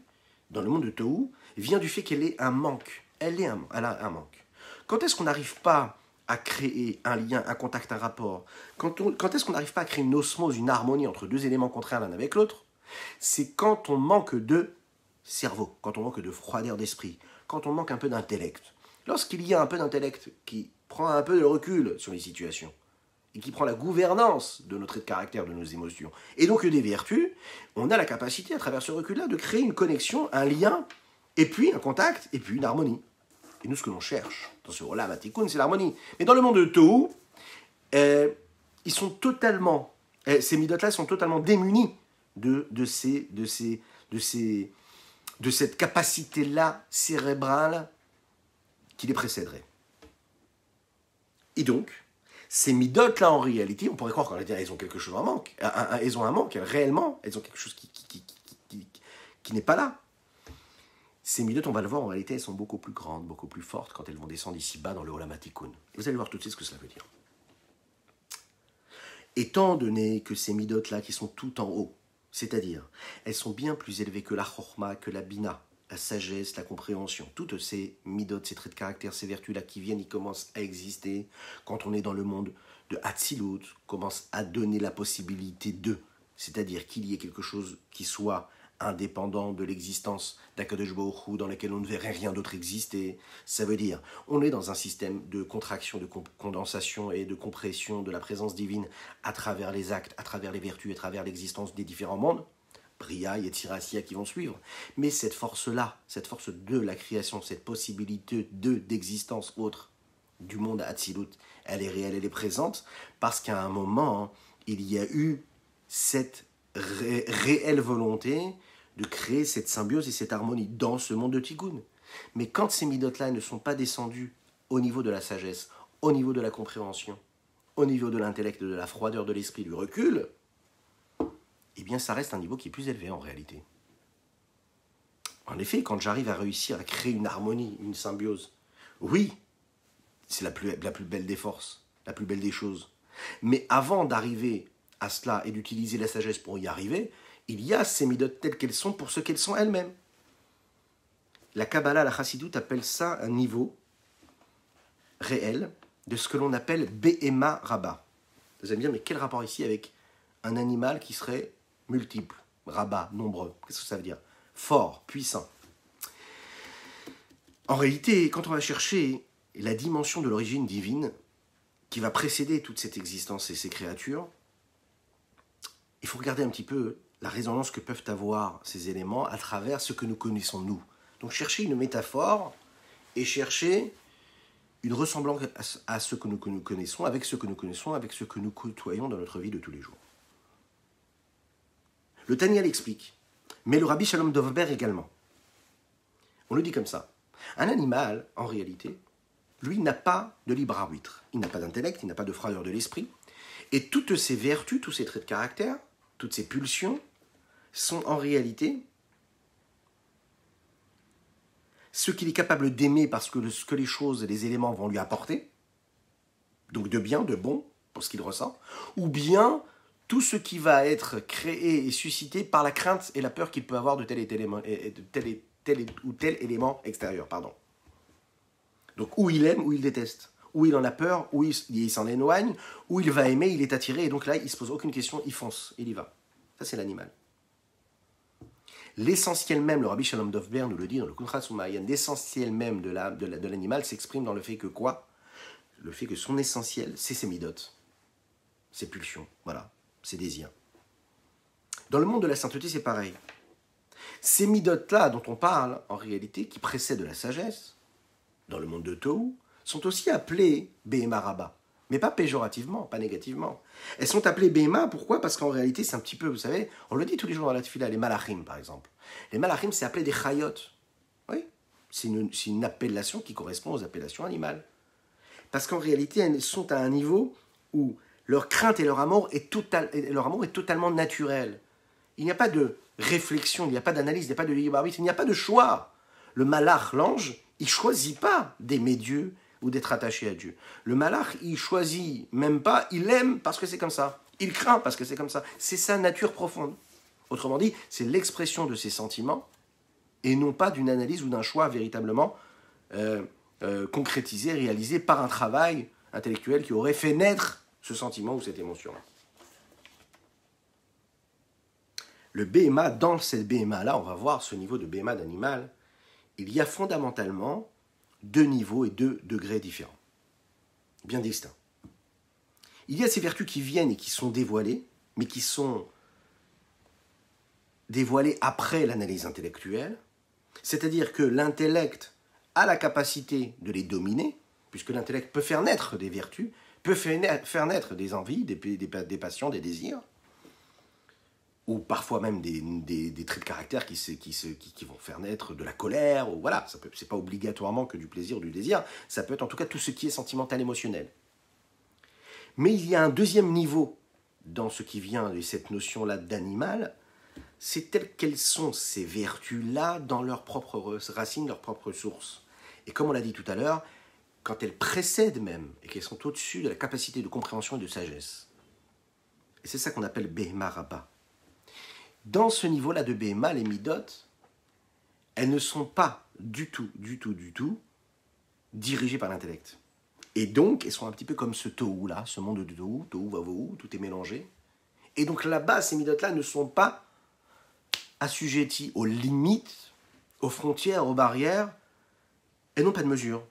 dans le monde de Tohu, vient du fait qu'elle est un manque. Elle a un manque. Quand est-ce qu'on n'arrive pas à créer un lien, un contact, un rapport? Quand est-ce qu'on n'arrive pas à créer une osmose, une harmonie entre deux éléments contraires l'un avec l'autre? C'est quand on manque de cerveau, quand on manque de froideur d'esprit, quand on manque un peu d'intellect. Lorsqu'il y a un peu d'intellect qui prend un peu de recul sur les situations, et qui prend la gouvernance de notre trait de caractère, de nos émotions, et donc des vertus, on a la capacité, à travers ce recul-là, de créer une connexion, un lien, et puis un contact, et puis une harmonie. Et nous, ce que l'on cherche dans ce Olam HaTikun, c'est l'harmonie. Mais dans le monde de Tohu, ils sont totalement, ces midot-là sont totalement démunis de cette capacité-là cérébrale qui les précéderait. Et donc, ces midot-là, en réalité, on pourrait croire qu'elles ont quelque chose en manque. Elles ont un manque, réellement, elles ont quelque chose qui n'est pas là. Ces midot, on va le voir, en réalité, elles sont beaucoup plus grandes, beaucoup plus fortes quand elles vont descendre ici-bas dans le Olam HaTikun. Vous allez voir tout de suite ce que cela veut dire. Étant donné que ces midot-là, qui sont tout en haut, c'est-à-dire, elles sont bien plus élevées que la chorma, que la bina, la sagesse, la compréhension, toutes ces midot, ces traits de caractère, ces vertus-là qui viennent, ils commencent à exister quand on est dans le monde de Hatzilut, commence à donner la possibilité de, c'est-à-dire qu'il y ait quelque chose qui soit indépendant de l'existence d'Akadosh Baruch Hu, dans lequel on ne verrait rien d'autre exister. Ça veut dire, on est dans un système de contraction, de condensation et de compression de la présence divine à travers les actes, à travers les vertus, à travers l'existence des différents mondes, Bria, Yetzira, Asiya qui vont suivre. Mais cette force-là, cette force de la création, cette possibilité d'existence autre, du monde Hatzilut, elle est réelle, elle est présente, parce qu'à un moment, il y a eu cette réelle volonté de créer cette symbiose et cette harmonie dans ce monde de Tikkun. Mais quand ces midotes-là ne sont pas descendues au niveau de la sagesse, au niveau de la compréhension, au niveau de l'intellect, de la froideur de l'esprit, du recul, eh bien ça reste un niveau qui est plus élevé en réalité. En effet, quand j'arrive à réussir à créer une harmonie, une symbiose, oui, c'est la plus belle des forces, la plus belle des choses. Mais avant d'arriver à cela et d'utiliser la sagesse pour y arriver, il y a ces midotes telles qu'elles sont pour ce qu'elles sont elles-mêmes. La Kabbalah, la Chassidut appelle ça un niveau réel de ce que l'on appelle Behema Rabba. Vous allez me dire, mais quel rapport ici avec un animal qui serait multiple, Rabba, nombreux? Qu'est-ce que ça veut dire? Fort, puissant. En réalité, quand on va chercher la dimension de l'origine divine qui va précéder toute cette existence et ces créatures, il faut regarder un petit peu la résonance que peuvent avoir ces éléments à travers ce que nous connaissons nous. Donc chercher une métaphore et chercher une ressemblance à ce que nous connaissons, avec ce que nous connaissons, avec ce que nous côtoyons dans notre vie de tous les jours. Le Tanya l'explique, mais le Rabbi Shalom Dovber également. On le dit comme ça. Un animal, en réalité, lui n'a pas de libre arbitre. Il n'a pas d'intellect, il n'a pas de froideur de l'esprit. Et toutes ses vertus, tous ses traits de caractère, toutes ses pulsions, sont en réalité ce qu'il est capable d'aimer parce que ce que les choses et les éléments vont lui apporter, donc de bien, de bon, pour ce qu'il ressent, ou bien tout ce qui va être créé et suscité par la crainte et la peur qu'il peut avoir de tel ou tel élément extérieur. Donc où il aime, où il déteste, où il en a peur, où il s'en éloigne, où il va aimer, il est attiré, et donc là, il ne se pose aucune question, il fonce, il y va. Ça, c'est l'animal. L'essentiel même, le Rabbi Shalom Dovber nous le dit dans le Kuntrat Soumayan, l'essentiel même de l'animal s'exprime dans le fait que quoi? Le fait que son essentiel, c'est ses midotes, ses pulsions, voilà, ses désirs. Dans le monde de la sainteté, c'est pareil. Ces midotes-là dont on parle, en réalité, qui précèdent la sagesse, dans le monde de Tohu, sont aussi appelées Behema Rabba. Mais pas péjorativement, pas négativement. Elles sont appelées Behema, pourquoi? Parce qu'en réalité, c'est un petit peu, vous savez, on le dit tous les jours dans la tefila, les malachim, par exemple. Les malachim, c'est appelé des chayot. Oui, c'est une appellation qui correspond aux appellations animales. Parce qu'en réalité, elles sont à un niveau où leur crainte et leur amour est totalement naturel. Il n'y a pas de réflexion, il n'y a pas d'analyse, il n'y a pas de libre arbitre, il n'y a pas de choix. Le malach, l'ange, il ne choisit pas d'aimer Dieu ou d'être attaché à Dieu. Le malach, il choisit même pas, il aime parce que c'est comme ça. Il craint parce que c'est comme ça. C'est sa nature profonde. Autrement dit, c'est l'expression de ses sentiments et non pas d'une analyse ou d'un choix véritablement concrétisé, réalisé par un travail intellectuel qui aurait fait naître ce sentiment ou cette émotion. Le BMA, dans cette BMA-là, on va voir ce niveau de BMA d'animal, il y a fondamentalement deux niveaux et deux degrés différents, bien distincts. Il y a ces vertus qui viennent et qui sont dévoilées, mais qui sont dévoilées après l'analyse intellectuelle, c'est-à-dire que l'intellect a la capacité de les dominer, puisque l'intellect peut faire naître des vertus, peut faire naître des envies, des passions, des désirs, ou parfois même des traits de caractère qui vont faire naître de la colère, ou voilà, c'est pas obligatoirement que du plaisir ou du désir, ça peut être en tout cas tout ce qui est sentimental, émotionnel. Mais il y a un deuxième niveau dans ce qui vient de cette notion-là d'animal, c'est telles quelles sont ces vertus-là dans leurs propres racines, leurs propres sources. Et comme on l'a dit tout à l'heure, quand elles précèdent même, et qu'elles sont au-dessus de la capacité de compréhension et de sagesse. Et c'est ça qu'on appelle Behema Rabba. Dans ce niveau-là de Behema, les midot, elles ne sont pas du tout dirigées par l'intellect. Et donc, elles sont un petit peu comme ce tohu-là, ce monde de tohu vavohu, tout est mélangé. Et donc là-bas, ces midot-là ne sont pas assujetties aux limites, aux frontières, aux barrières, elles n'ont pas de mesure.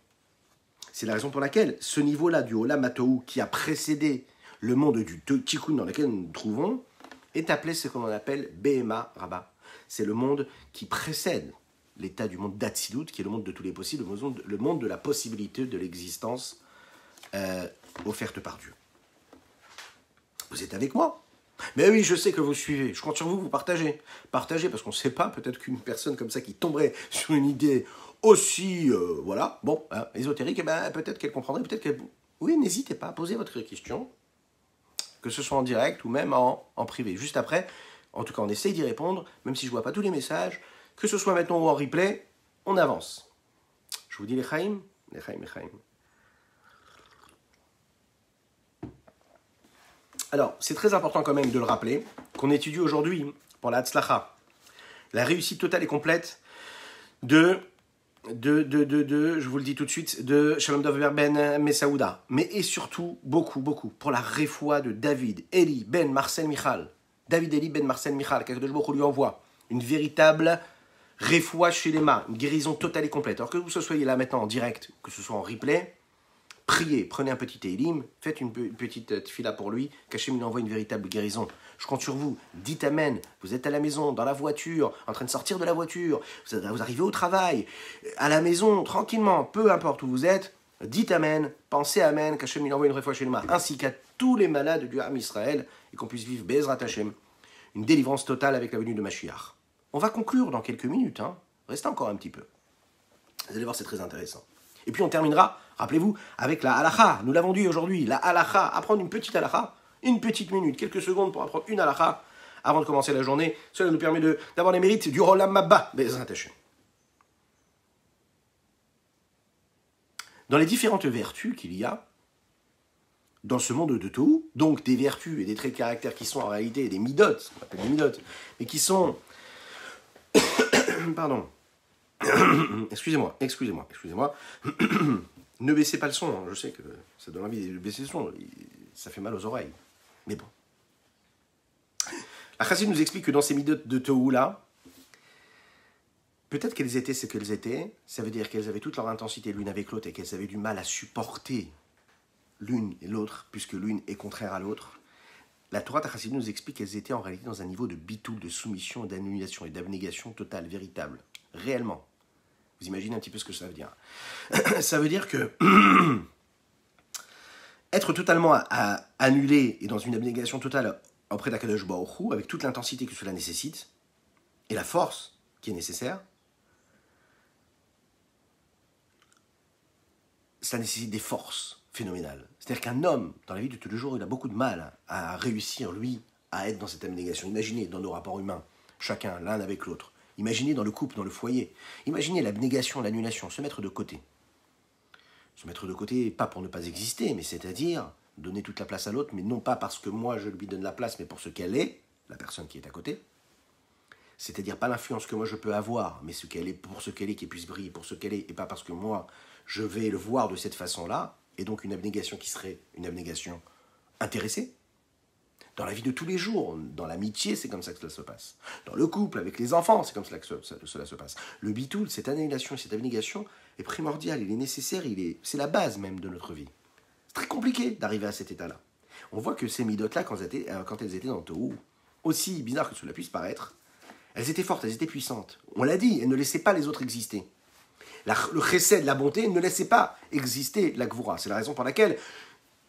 C'est la raison pour laquelle ce niveau-là du Olam HaTohu, qui a précédé le monde du Tikkun dans lequel nous nous trouvons, est appelé ce qu'on appelle Behema Rabba. C'est le monde qui précède l'état du monde d'Hatzilut, qui est le monde de tous les possibles, le monde de la possibilité de l'existence offerte par Dieu. Vous êtes avec moi? Mais oui, je sais que vous suivez. Je compte sur vous, vous partagez. Partagez, parce qu'on ne sait pas, peut-être qu'une personne comme ça qui tomberait sur une idée aussi, voilà, bon, ésotérique, eh ben, peut-être qu'elle comprendrait, peut-être qu'elle... Oui, n'hésitez pas à poser votre question, que ce soit en direct ou même en privé. Juste après, en tout cas, on essaye d'y répondre, même si je ne vois pas tous les messages, que ce soit maintenant ou en replay, on avance. Je vous dis les chaim, les chaim, les chaim. Alors, c'est très important quand même de le rappeler, qu'on étudie aujourd'hui, pour la Hatzlacha, la réussite totale et complète je vous le dis tout de suite, de Shalom Dov ben Messaouda, mais et surtout, beaucoup, pour la réfoua de David, Eli ben Marcel Michal. David Eli ben Marcel Michal, qu'Akadosh Baruch Hu lui envoie une véritable réfoua chez les mains, une guérison totale et complète. Alors que vous soyez là maintenant en direct, que ce soit en replay, priez, prenez un petit Télim, faites une petite tfila pour lui, qu'Hachem lui envoie une véritable guérison. Je compte sur vous, dites Amen, vous êtes à la maison, dans la voiture, en train de sortir de la voiture, vous arrivez au travail, à la maison, tranquillement, peu importe où vous êtes, dites Amen, pensez Amen, qu'Hachem lui envoie une fois chez les mains, ainsi qu'à tous les malades du Ham Israël, et qu'on puisse vivre Bezrat Hachem, une délivrance totale avec la venue de Mashiach. On va conclure dans quelques minutes, restez encore un petit peu. Vous allez voir, c'est très intéressant. Et puis on terminera, rappelez-vous, avec la halakha. Nous l'avons dit aujourd'hui, la halakha. Apprendre une petite halakha, une petite minute, quelques secondes pour apprendre une halakha avant de commencer la journée. Cela nous permet d'avoir les mérites du Olam Haba. Dans les différentes vertus qu'il y a dans ce monde de Tohu, donc des vertus et des traits de caractère qui sont en réalité des midot, ce qu'on appelle des midot, mais qui sont... Pardon. Excusez-moi. Ne baissez pas le son, je sais que ça donne envie de baisser le son, ça fait mal aux oreilles. Mais bon. La Chassid nous explique que dans ces midot de Tohu là, peut-être qu'elles étaient ce qu'elles étaient, ça veut dire qu'elles avaient toute leur intensité l'une avec l'autre et qu'elles avaient du mal à supporter l'une et l'autre, puisque l'une est contraire à l'autre. La Torah Chassid nous explique qu'elles étaient en réalité dans un niveau de bitoul, de soumission, d'annulation et d'abnégation totale, véritable, réellement. Vous imaginez un petit peu ce que ça veut dire. Ça veut dire que être totalement annulé et dans une abnégation totale auprès d'Akadosh Baruch Hu, avec toute l'intensité que cela nécessite, et la force qui est nécessaire, ça nécessite des forces phénoménales. C'est-à-dire qu'un homme, dans la vie de tous les jours, il a beaucoup de mal à réussir, lui, à être dans cette abnégation. Imaginez dans nos rapports humains, chacun, l'un avec l'autre. Imaginez dans le couple, dans le foyer. Imaginez l'abnégation, l'annulation, se mettre de côté. Se mettre de côté, pas pour ne pas exister, mais c'est-à-dire donner toute la place à l'autre, mais non pas parce que moi je lui donne la place, mais pour ce qu'elle est, la personne qui est à côté. C'est-à-dire pas l'influence que moi je peux avoir, mais ce qu'elle est, pour ce qu'elle est, qu'elle puisse briller pour ce qu'elle est, et pas parce que moi je vais le voir de cette façon-là, et donc une abnégation qui serait une abnégation intéressée. Dans la vie de tous les jours, dans l'amitié, c'est comme ça que cela se passe. Dans le couple, avec les enfants, c'est comme cela que cela se passe. Le bitoul, cette annulation, cette abnégation est primordial, il est nécessaire, c'est la base même de notre vie. C'est très compliqué d'arriver à cet état-là. On voit que ces midotes-là, quand elles étaient dans le Tohu, aussi bizarre que cela puisse paraître, elles étaient fortes, elles étaient puissantes. On l'a dit, elles ne laissaient pas les autres exister. Le chesed, la bonté, ne laissait pas exister la gvoura. C'est la raison pour laquelle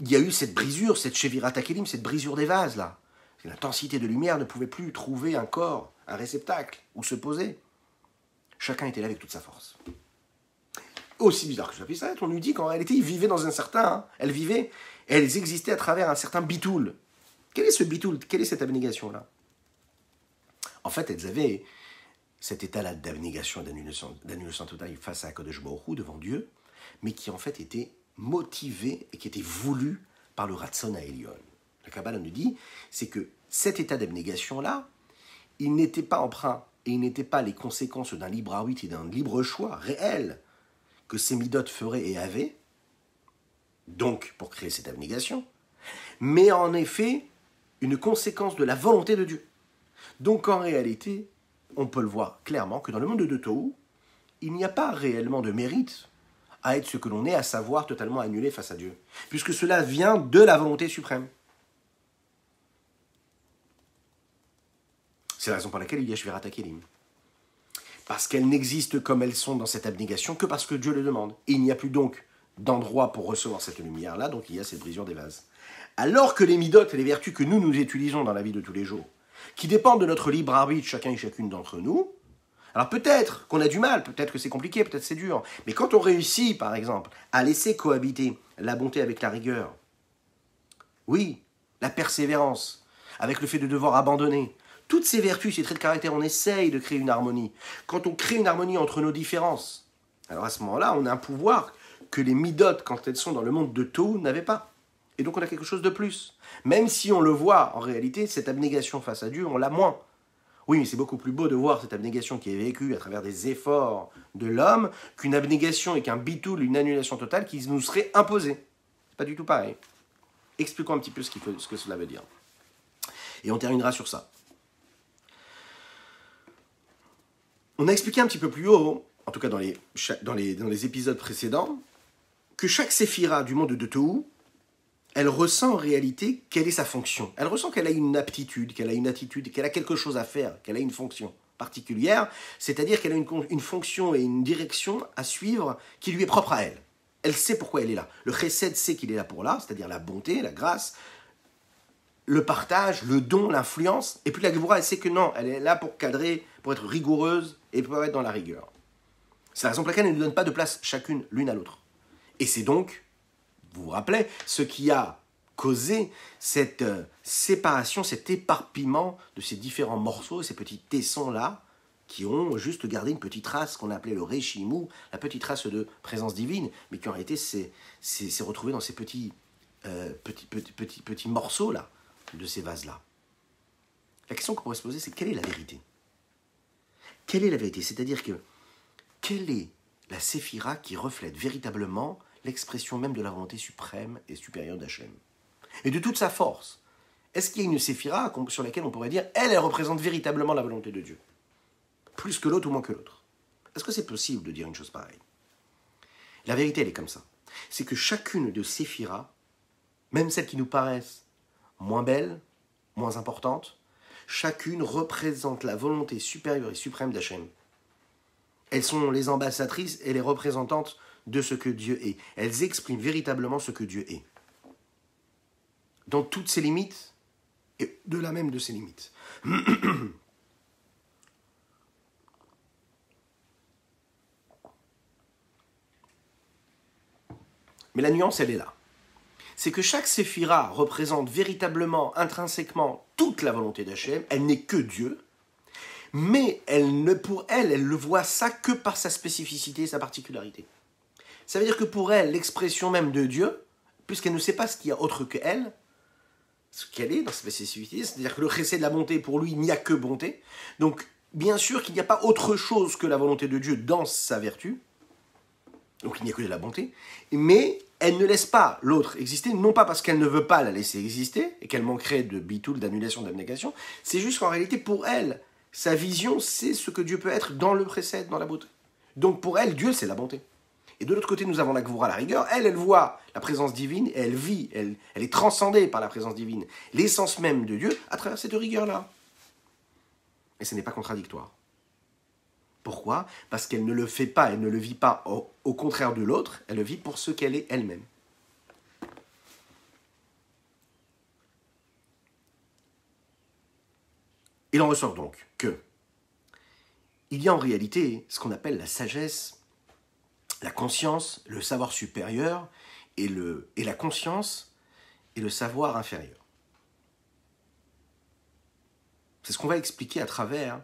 il y a eu cette brisure, cette shevirat hakelim, cette brisure des vases, là. L'intensité de lumière ne pouvait plus trouver un corps, un réceptacle, où se poser. Chacun était là avec toute sa force. Aussi bizarre que cela puisse être, on lui dit qu'en réalité, ils vivaient dans un certain... elles vivaient, et elles existaient à travers un certain bitoul. Quel est ce bitoul? Quelle est cette abnégation-là? En fait, elles avaient cet état-là d'abnégation, d'annulation totale face à Akadosh Baruch Hu, devant Dieu, mais qui en fait était motivé et qui était voulu par le Ratzon Haelion. La Kabbalah nous dit, c'est que cet état d'abnégation-là, il n'était pas emprunt et il n'était pas les conséquences d'un libre arbitre et d'un libre choix réel que ces midotes feraient et avaient, donc pour créer cette abnégation, mais en effet une conséquence de la volonté de Dieu. Donc en réalité, on peut le voir clairement que dans le monde de Tohu, il n'y a pas réellement de mérite à être ce que l'on est, à savoir totalement annulé face à Dieu. Puisque cela vient de la volonté suprême. C'est la raison pour laquelle il y a Shvirat HaKelim. Parce qu'elles n'existent comme elles sont dans cette abnégation que parce que Dieu le demande. Et il n'y a plus donc d'endroits pour recevoir cette lumière-là, donc il y a cette brisure des vases. Alors que les midotes et les vertus que nous utilisons dans la vie de tous les jours, qui dépendent de notre libre arbitre, chacun et chacune d'entre nous, alors peut-être qu'on a du mal, peut-être que c'est compliqué, peut-être que c'est dur, mais quand on réussit, par exemple, à laisser cohabiter la bonté avec la rigueur, oui, la persévérance, avec le fait de devoir abandonner, toutes ces vertus, ces traits de caractère, on essaye de créer une harmonie. Quand on crée une harmonie entre nos différences, alors à ce moment-là, on a un pouvoir que les midotes, quand elles sont dans le monde de Tohu, n'avaient pas. Et donc on a quelque chose de plus. Même si on le voit, en réalité, cette abnégation face à Dieu, on l'a moins. Oui, mais c'est beaucoup plus beau de voir cette abnégation qui est vécue à travers des efforts de l'homme qu'une abnégation et qu'un bitoul, une annulation totale qui nous serait imposée. C'est pas du tout pareil. Expliquons un petit peu ce que cela veut dire. Et on terminera sur ça. On a expliqué un petit peu plus haut, en tout cas dans les épisodes précédents, que chaque séphira du monde de Tohu, elle ressent en réalité quelle est sa fonction. Elle ressent qu'elle a une aptitude, qu'elle a une attitude, qu'elle a quelque chose à faire, qu'elle a une fonction particulière, c'est-à-dire qu'elle a une fonction et une direction à suivre qui lui est propre à elle. Elle sait pourquoi elle est là. Le chesed sait qu'il est là pour là, c'est-à-dire la bonté, la grâce, le partage, le don, l'influence. Et puis la Gevura, elle sait que non, elle est là pour cadrer, pour être rigoureuse et pour être dans la rigueur. C'est la raison pour laquelle elle ne donne pas de place chacune l'une à l'autre. Et c'est donc, vous vous rappelez, ce qui a causé cette séparation, cet éparpillement de ces différents morceaux, ces petits tessons-là, qui ont juste gardé une petite trace qu'on appelait le Réchimou, la petite trace de présence divine, mais qui en réalité s'est retrouvée dans ces petits morceaux-là, de ces vases-là. La question qu'on pourrait se poser, c'est quelle est la vérité? Quelle est la vérité? C'est-à-dire que, quelle est la séphira qui reflète véritablement l'expression même de la volonté suprême et supérieure d'Hachem? Et de toute sa force. Est-ce qu'il y a une séphira sur laquelle on pourrait dire, elle représente véritablement la volonté de Dieu? Plus que l'autre ou moins que l'autre? Est-ce que c'est possible de dire une chose pareille? La vérité, elle est comme ça. C'est que chacune de séphiras, même celles qui nous paraissent moins belles, moins importantes, chacune représente la volonté supérieure et suprême d'Hachem. Elles sont les ambassadrices et les représentantes de ce que Dieu est. Elles expriment véritablement ce que Dieu est. Dans toutes ses limites, et de-delà même de ses limites. Mais la nuance, elle est là. C'est que chaque séphira représente véritablement, intrinsèquement, toute la volonté d'Hachem. Elle n'est que Dieu. Mais pour elle, elle ne voit ça que par sa spécificité et sa particularité. Ça veut dire que pour elle, l'expression même de Dieu, puisqu'elle ne sait pas ce qu'il y a autre qu'elle, ce qu'elle est dans sa spécificité, c'est-à-dire que le chesed de la bonté, pour lui, il n'y a que bonté. Donc, bien sûr qu'il n'y a pas autre chose que la volonté de Dieu dans sa vertu. Donc, il n'y a que de la bonté. Mais elle ne laisse pas l'autre exister, non pas parce qu'elle ne veut pas la laisser exister, et qu'elle manquerait de bitoul, d'annulation, d'abnégation. C'est juste qu'en réalité, pour elle, sa vision, c'est ce que Dieu peut être dans le précède, dans la beauté. Donc, pour elle, Dieu, c'est la bonté. Et de l'autre côté, nous avons la Gevura, la rigueur. Elle voit la présence divine, et elle vit, elle est transcendée par la présence divine, l'essence même de Dieu, à travers cette rigueur-là. Et ce n'est pas contradictoire. Pourquoi? Parce qu'elle ne le fait pas, elle ne le vit pas au contraire de l'autre, elle le vit pour ce qu'elle est elle-même. Il en ressort donc que il y a en réalité ce qu'on appelle la sagesse, la conscience, le savoir supérieur et la conscience et le savoir inférieur. C'est ce qu'on va expliquer à travers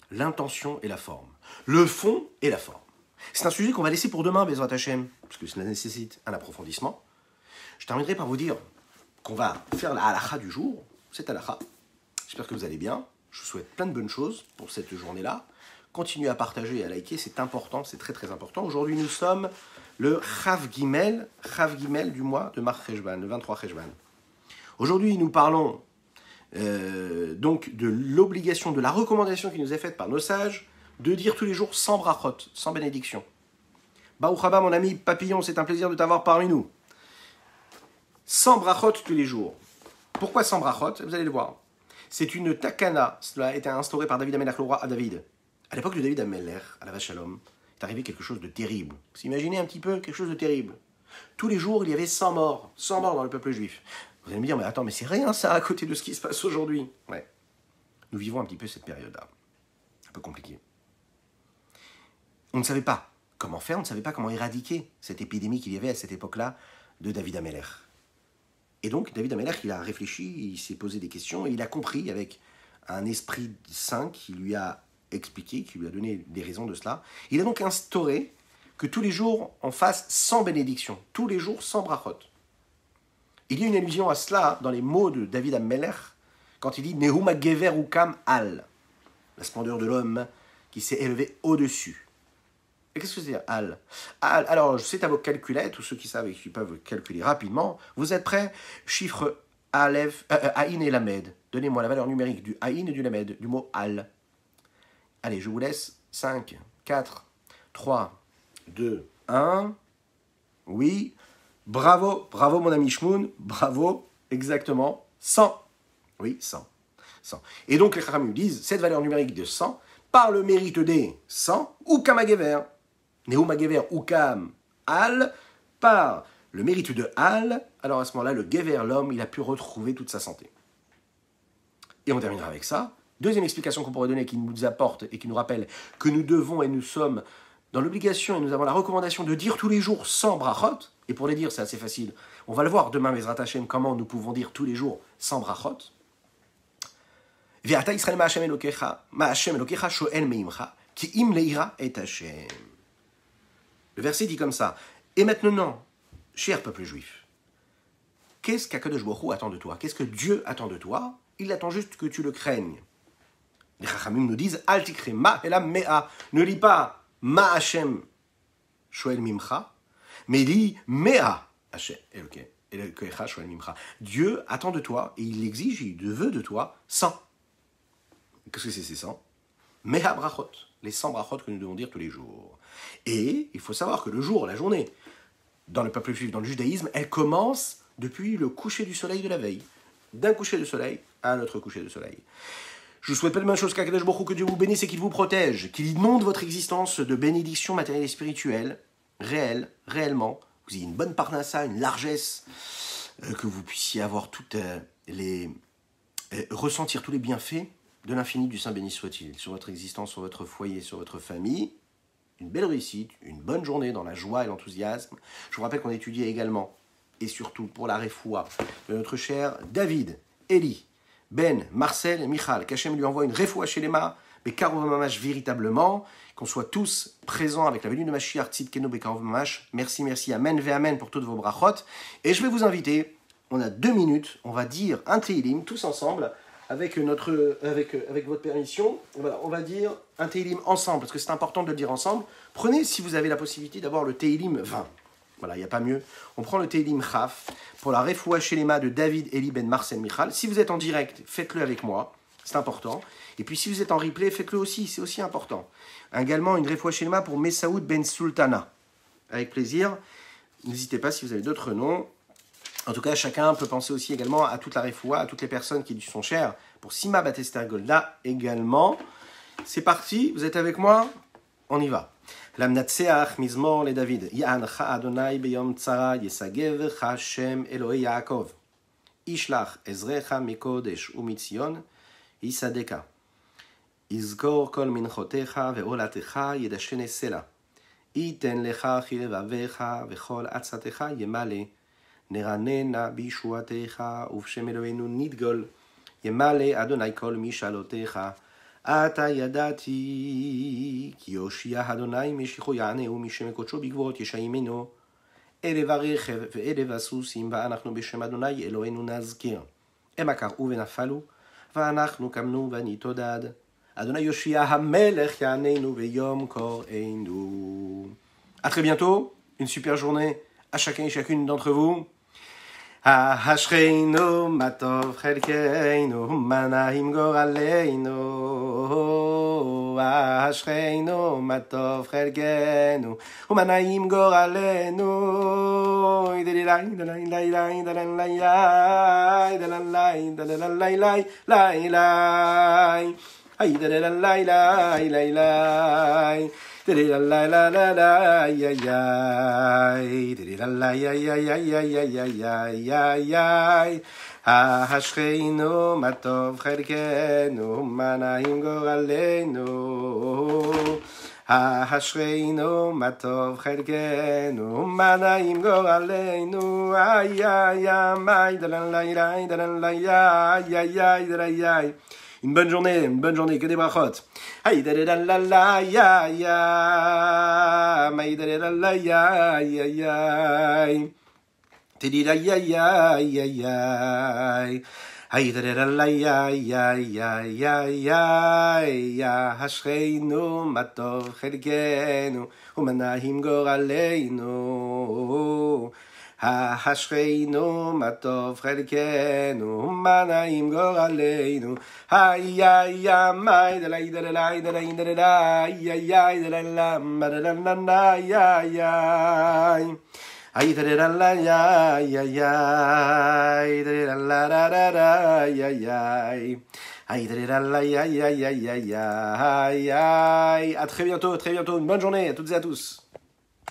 l'intention et la forme. Le fond et la forme. C'est un sujet qu'on va laisser pour demain, Bezrat Hashem, parce que cela nécessite un approfondissement. Je terminerai par vous dire qu'on va faire la halakha du jour, cette halakha. J'espère que vous allez bien. Je vous souhaite plein de bonnes choses pour cette journée-là. Continuez à partager et à liker, c'est important, c'est très très important. Aujourd'hui, nous sommes le Chav Gimel du mois de Mar Cheshvan, le 23 Cheshvan. Aujourd'hui, nous parlons donc de l'obligation, de la recommandation qui nous est faite par nos sages de dire tous les jours sans brachot, sans bénédiction. Baruch haba, mon ami Papillon, c'est un plaisir de t'avoir parmi nous. Sans brachot tous les jours. Pourquoi sans brachot? Vous allez le voir. C'est une takana, cela a été instauré par David Amelech, le roi à David. À l'époque de David Amelech, à la Shalom, est arrivé quelque chose de terrible. Vous imaginez un petit peu quelque chose de terrible. Tous les jours, il y avait 100 morts dans le peuple juif. Vous allez me dire, mais attends, mais c'est rien ça à côté de ce qui se passe aujourd'hui. Ouais. Nous vivons un petit peu cette période-là. Un peu compliquée. On ne savait pas comment faire, on ne savait pas comment éradiquer cette épidémie qu'il y avait à cette époque-là de David Ameller. Et donc, David Ameller, il a réfléchi, il s'est posé des questions, et il a compris avec un esprit saint qui lui a expliqué, qui lui a donné des raisons de cela. Il a donc instauré que tous les jours, on fasse 100 bénédictions, tous les jours 100 brachot. Il y a une allusion à cela dans les mots de David Ameller, quand il dit « Nehuma gever ukam al », la splendeur de l'homme qui s'est élevé au-dessus. Et qu'est-ce que c'est al? Alors, c'est à vos calculettes, tous ceux qui savent et qui peuvent calculer rapidement. Vous êtes prêts? Chiffre Aleph, Aïn et Lamed. Donnez-moi la valeur numérique du Aïn et du Lamed, du mot al. Allez, je vous laisse. 5, 4, 3, 2, 1. Oui. Bravo, bravo mon ami Shmoun. Bravo, exactement. 100. Oui, 100. 100. Et donc les Chachamim disent, cette valeur numérique de 100, par le mérite des 100, ou Kamagever. Nehuma Gever Ukam Al, par le mérite de Al, alors à ce moment-là, le Gever, l'homme, il a pu retrouver toute sa santé. Et on terminera avec ça. Deuxième explication qu'on pourrait donner, qui nous apporte et qui nous rappelle que nous devons et nous sommes dans l'obligation et nous avons la recommandation de dire tous les jours 100 brachot. Et pour les dire, c'est assez facile. On va le voir demain, Bezrat Hashem, comment nous pouvons dire tous les jours 100 brachot. Ve'ata Yisrael ma'Hashem Elokecha sho'el me'imcha ki im le'ira et Hashem. Le verset dit comme ça. Et maintenant, cher peuple juif, qu'est-ce qu'Akadosh Baruch Hu attend de toi? Qu'est-ce que Dieu attend de toi? Il attend juste que tu le craignes. Les Chachamim nous disent Al tikre ma elam mea. Ne lis pas ma Hashem shoel mimcha, mais lis mea Hashem Elokecha shoel mimcha. Dieu attend de toi et il exige, il veut de toi 100. Qu'est-ce que c'est ces 100? Mea brachot, les 100 brachot que nous devons dire tous les jours. Et il faut savoir que le jour, la journée, dans le peuple juif, dans le judaïsme, elle commence depuis le coucher du soleil de la veille. D'un coucher de soleil à un autre coucher de soleil. Je vous souhaite pas la même chose qu'Akadosh Baruch Hu, que Dieu vous bénisse et qu'il vous protège, qu'il inonde votre existence de bénédictions matérielles et spirituelles, réelles, réellement. Vous ayez une bonne parnassa, une largesse, que vous puissiez avoir toutes ressentir tous les bienfaits de l'infini du Saint béni soit-il, sur votre existence, sur votre foyer, sur votre famille. Une belle réussite, une bonne journée dans la joie et l'enthousiasme. Je vous rappelle qu'on étudiait également, et surtout pour la réfoua, de notre cher David, Eli, Ben, Marcel, Michal, qu'Hachem lui envoie une réfoua chez les mains, mais Karov Mamash véritablement, qu'on soit tous présents avec la venue de Mashiach, Tzidkenu Bekarov Mamash. Merci, merci, amen, ve amen pour toutes vos brachot. Et je vais vous inviter, on a 2 minutes, on va dire un Teilim tous ensemble, avec votre permission, voilà, on va dire un Teilim ensemble, parce que c'est important de le dire ensemble. Prenez, si vous avez la possibilité, d'avoir le Teilim 20. Voilà, il n'y a pas mieux. On prend le Teilim Chaf pour la Refoua Shelema de David, Eli, Ben, Marcel, Michal. Si vous êtes en direct, faites-le avec moi, c'est important. Et puis si vous êtes en replay, faites-le aussi, c'est aussi important. Également, une Refoua Shelema pour Messaoud Ben Sultana. Avec plaisir. N'hésitez pas si vous avez d'autres noms. En tout cas, chacun peut penser aussi également à toute la refoua, à toutes les personnes qui lui sont chères. Pour Sima Batester Golda également. C'est parti, vous êtes avec moi? On y va. Lamnatseach mizmor le David. Ya'ancha Adonai beyom tzara yesagev Hashem Elohei Yaakov. Ishlach ezrecha mikodesh umitzion yisadeka. Izkor kol minchotecha ve'olatecha yedashene sela. Iten lecha chilevavecha vechol atzatecha yemale. נרננה בישועתך, ובשם אלוהינו נדגול, ימלא אדוני כל משאלותיך. עתה ידעתי, כי יושיע אדוני משיחו יענהו משם קודשו בגבורות ישעימנו. אלה ברכב ואלה בסוסים, ואנחנו בשם אדוני אלוהינו נזכיר. המה קראו ונפלו, ואנחנו קמנו ונתעודד. אדוני יושיע המלך יעננו ביום קוראנו. À très bientôt, une super journée à chacun et chacune d'entre vous. Ashreinu matov chelkeinu manahim goraleinu. Ashreinu matov chelkeinu manahim goraleinu. Idelilai dalalai dalalai dalalai dalalai dalalai. Ay dalalai dalalai. la la la la la ay ay ay la la ay ay ay ay ay ay ay ay ay Ashreinu matov chelkenu manahim goralenu Ashreinu matov chelkenu manahim goralenu ay ay ay la la la ay ay ay une bonne journée, que des brachot. Aïe da la la la ya ya, aïe da la la ya ya ya, tedi la ya ya ya ya, aïe da la la ya ya ya ya ya, ya hashreinu matov chelkenu, umanahim goraleinu. Ashreinu matov chelkenu manaim goraleinu ay ay ay de la de la de la de la ay ay ay de la la de la la ay ay ay de la la ay ay ay de la la la la ay ay ay de la la ay ay ay ay ay ay à très bientôt, une bonne journée à toutes et à tous.